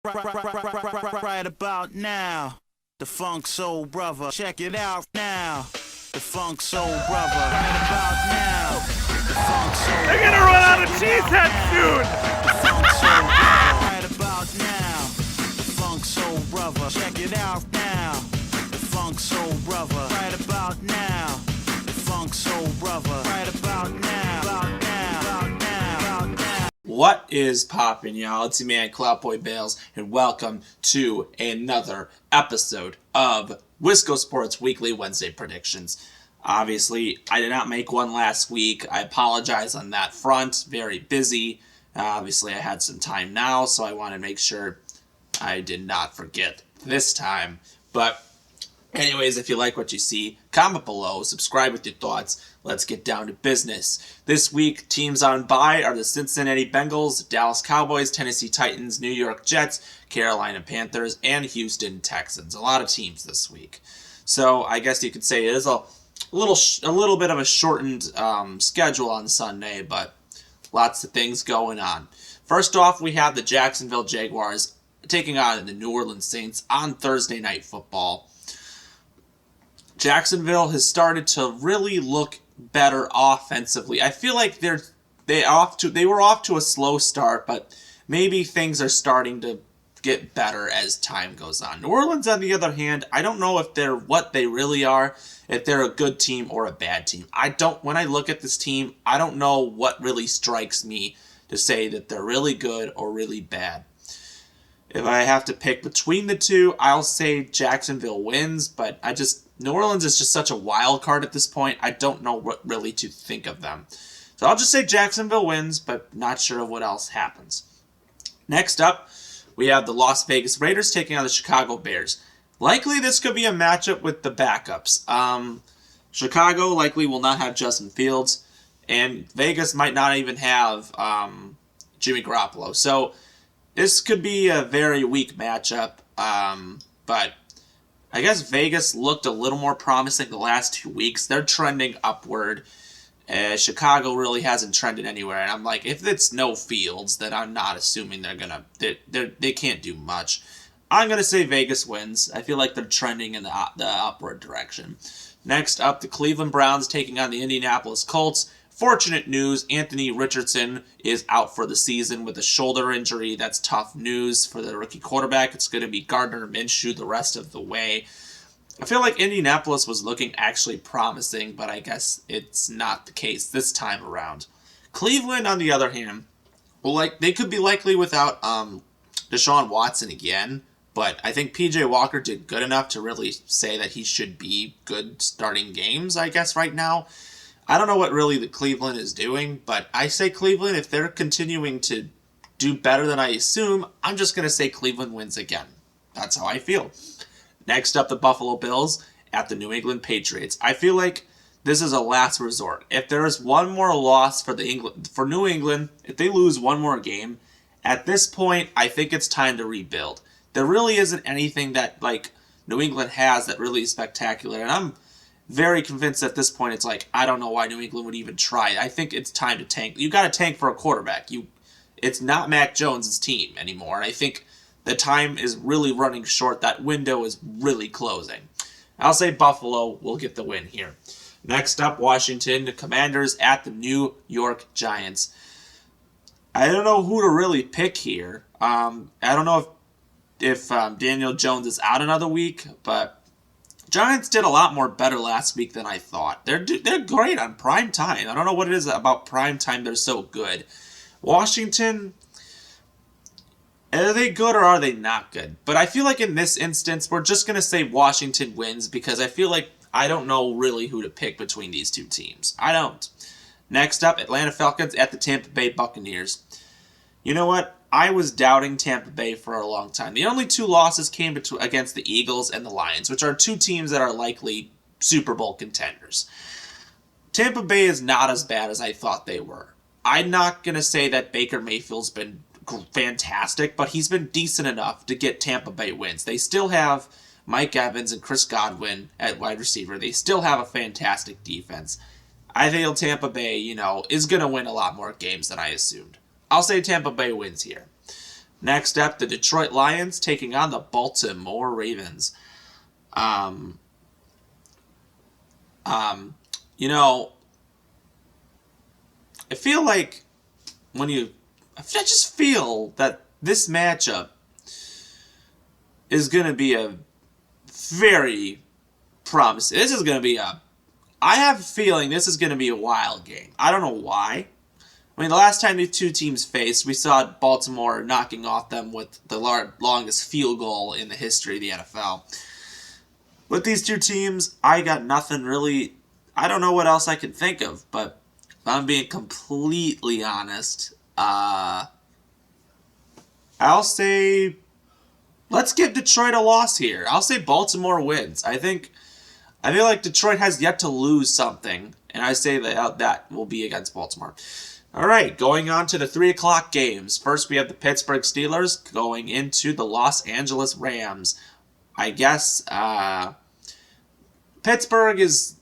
Right about now, the Funk Soul Brother. Check it out now. The Funk Soul Brother. Right about now, the Funk Soul They're gonna run out of cheeseheads soon! The Funk Soul Brother. Right about now, the Funk Soul Brother. Check it out now. The Funk Soul Brother. Right about now, the Funk Soul Brother. Right about now, about now, about now, about now. What is poppin', y'all? It's your man Cloudboy Bales, and welcome to another episode of Wisco Sports Weekly Wednesday Predictions. Obviously, I did not make one last week. I apologize on that front. Very busy. Obviously, I had some time now, so I want to make sure I did not forget this time. But anyways, if you like what you see, comment below, subscribe with your thoughts. Let's get down to business. This week, teams on bye are the Cincinnati Bengals, Dallas Cowboys, Tennessee Titans, New York Jets, Carolina Panthers, and Houston Texans. A lot of teams this week. So I guess you could say it is a little bit of a shortened schedule on Sunday, but lots of things going on. First off, we have the Jacksonville Jaguars taking on the New Orleans Saints on Thursday Night Football. Jacksonville has started to really look better offensively. I feel like they were off to a slow start, but maybe things are starting to get better as time goes on. New Orleans, on the other hand, I don't know if they're what they really are, if they're a good team or a bad team. When I look at this team, I don't know what really strikes me to say that they're really good or really bad. If I have to pick between the two, I'll say Jacksonville wins, but New Orleans is just such a wild card at this point. I don't know what really to think of them. So I'll just say Jacksonville wins, but not sure of what else happens. Next up, we have the Las Vegas Raiders taking on the Chicago Bears. Likely this could be a matchup with the backups. Chicago likely will not have Justin Fields, and Vegas might not even have Jimmy Garoppolo. So this could be a very weak matchup, but I guess Vegas looked a little more promising the last 2 weeks. They're trending upward. Chicago really hasn't trended anywhere, and I'm like, if it's no Fields, then I'm not assuming they can't do much. I'm gonna say Vegas wins. I feel like they're trending in the upward direction. Next up, the Cleveland Browns taking on the Indianapolis Colts. Fortunate news, Anthony Richardson is out for the season with a shoulder injury. That's tough news for the rookie quarterback. It's going to be Gardner Minshew the rest of the way. I feel like Indianapolis was looking actually promising, but I guess it's not the case this time around. Cleveland, on the other hand, they could be likely without Deshaun Watson again, but I think PJ Walker did good enough to really say that he should be good starting games, I guess, right now. I don't know what really the Cleveland is doing, but I say Cleveland, if they're continuing to do better than I assume, I'm just going to say Cleveland wins again. That's how I feel. Next up, the Buffalo Bills at the New England Patriots. I feel like this is a last resort. If there is one more loss for New England, if they lose one more game, at this point, I think it's time to rebuild. There really isn't anything that New England has that really is spectacular, and I'm very convinced at this point it's I don't know why New England would even try. I think it's time to tank. You got to tank for a quarterback. It's not Mac Jones' team anymore, and I think the time is really running short. That window is really closing. I'll say Buffalo will get the win here. Next up, Washington, the Commanders at the New York Giants. I don't know who to really pick here. I don't know if Daniel Jones is out another week, but Giants did a lot more better last week than I thought. They're great on prime time. I don't know what it is about prime time they're so good. Washington, are they good or are they not good? But I feel like in this instance, we're just going to say Washington wins because I feel like I don't know really who to pick between these two teams. I don't. Next up, Atlanta Falcons at the Tampa Bay Buccaneers. You know what? I was doubting Tampa Bay for a long time. The only two losses came against the Eagles and the Lions, which are two teams that are likely Super Bowl contenders. Tampa Bay is not as bad as I thought they were. I'm not going to say that Baker Mayfield's been fantastic, but he's been decent enough to get Tampa Bay wins. They still have Mike Evans and Chris Godwin at wide receiver. They still have a fantastic defense. I feel Tampa Bay, is going to win a lot more games than I assumed. I'll say Tampa Bay wins here. Next up, the Detroit Lions taking on the Baltimore Ravens. You know, I feel like I just feel that this matchup is going to be a very promising. I have a feeling this is going to be a wild game. I don't know why. I mean, the last time these two teams faced, we saw Baltimore knocking off them with the longest field goal in the history of the NFL. With these two teams, I got nothing really. I don't know what else I can think of, but if I'm being completely honest, I'll say let's give Detroit a loss here. I'll say Baltimore wins. I feel like Detroit has yet to lose something, and I say that will be against Baltimore. All right, going on to the 3 o'clock games. First, we have the Pittsburgh Steelers going into the Los Angeles Rams. I guess Pittsburgh is,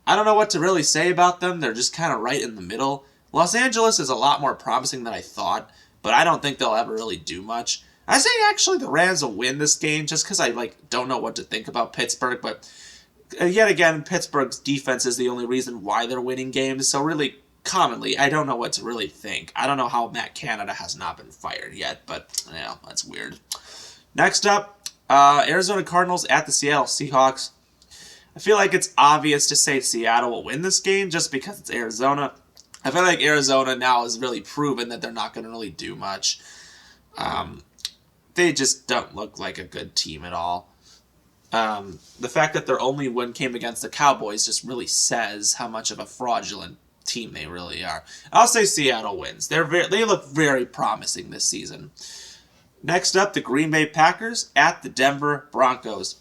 I don't know what to really say about them. They're just kind of right in the middle. Los Angeles is a lot more promising than I thought, but I don't think they'll ever really do much. I say actually the Rams will win this game just because I don't know what to think about Pittsburgh, but yet again, Pittsburgh's defense is the only reason why they're winning games, so really, commonly, I don't know what to really think. I don't know how Matt Canada has not been fired yet, but, that's weird. Next up, Arizona Cardinals at the Seattle Seahawks. I feel like it's obvious to say Seattle will win this game just because it's Arizona. I feel like Arizona now has really proven that they're not going to really do much. They just don't look like a good team at all. The fact that their only win came against the Cowboys just really says how much of a fraudulent team they really are. I'll say Seattle wins. They look very promising this season. Next up, the Green Bay Packers at the Denver Broncos.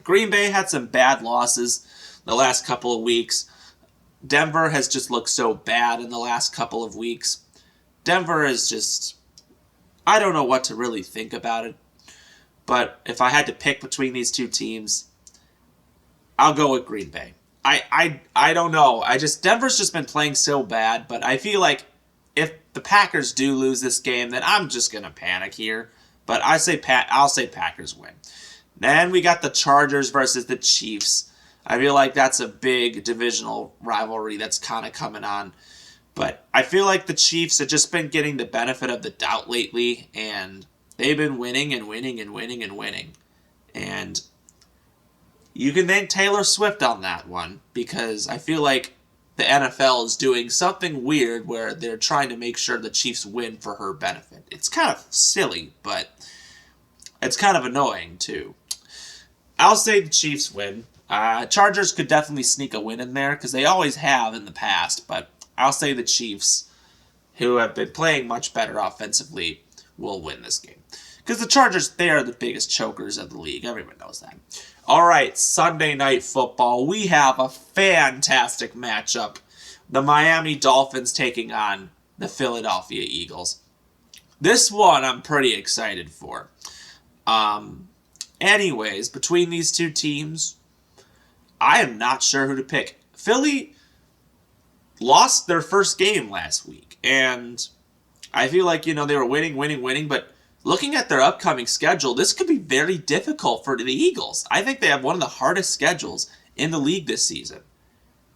Green Bay had some bad losses the last couple of weeks. Denver has just looked so bad in the last couple of weeks. Denver is just, I don't know what to really think about it. But if I had to pick between these two teams, I'll go with Green Bay. I don't know. Denver's just been playing so bad, but I feel like if the Packers do lose this game, then I'm just going to panic here. But I'll say Packers win. Then we got the Chargers versus the Chiefs. I feel like that's a big divisional rivalry that's kind of coming on. But I feel like the Chiefs have just been getting the benefit of the doubt lately, and they've been winning and winning and winning and winning. And you can thank Taylor Swift on that one, because I feel like the NFL is doing something weird where they're trying to make sure the Chiefs win for her benefit. It's kind of silly, but it's kind of annoying too. I'll say the Chiefs win. Chargers could definitely sneak a win in there, because they always have in the past, but I'll say the Chiefs, who have been playing much better offensively, will win this game. Because the Chargers, they are the biggest chokers of the league. Everyone knows that. All right, Sunday Night Football. We have a fantastic matchup. The Miami Dolphins taking on the Philadelphia Eagles. This one I'm pretty excited for. Anyways, between these two teams, I am not sure who to pick. Philly lost their first game last week, and I feel like, they were winning, but looking at their upcoming schedule, this could be very difficult for the Eagles. I think they have one of the hardest schedules in the league this season.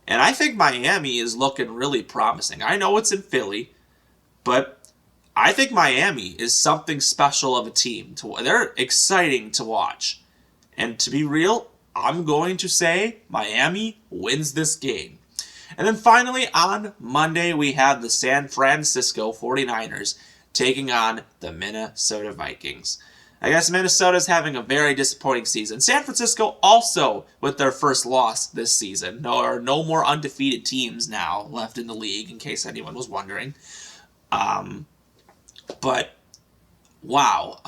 And I think Miami is looking really promising. I know it's in Philly, but I think Miami is something special of a team. They're exciting to watch. And to be real, I'm going to say Miami wins this game. And then finally, on Monday, we have the San Francisco 49ers taking on the Minnesota Vikings. I guess Minnesota's having a very disappointing season. San Francisco also with their first loss this season. There are no more undefeated teams now left in the league, in case anyone was wondering. But, wow.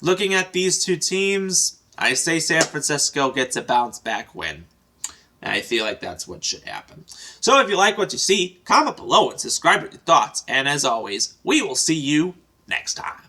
Looking at these two teams, I say San Francisco gets a bounce-back win. And I feel like that's what should happen. So if you like what you see, comment below and subscribe with your thoughts. And as always, we will see you next time.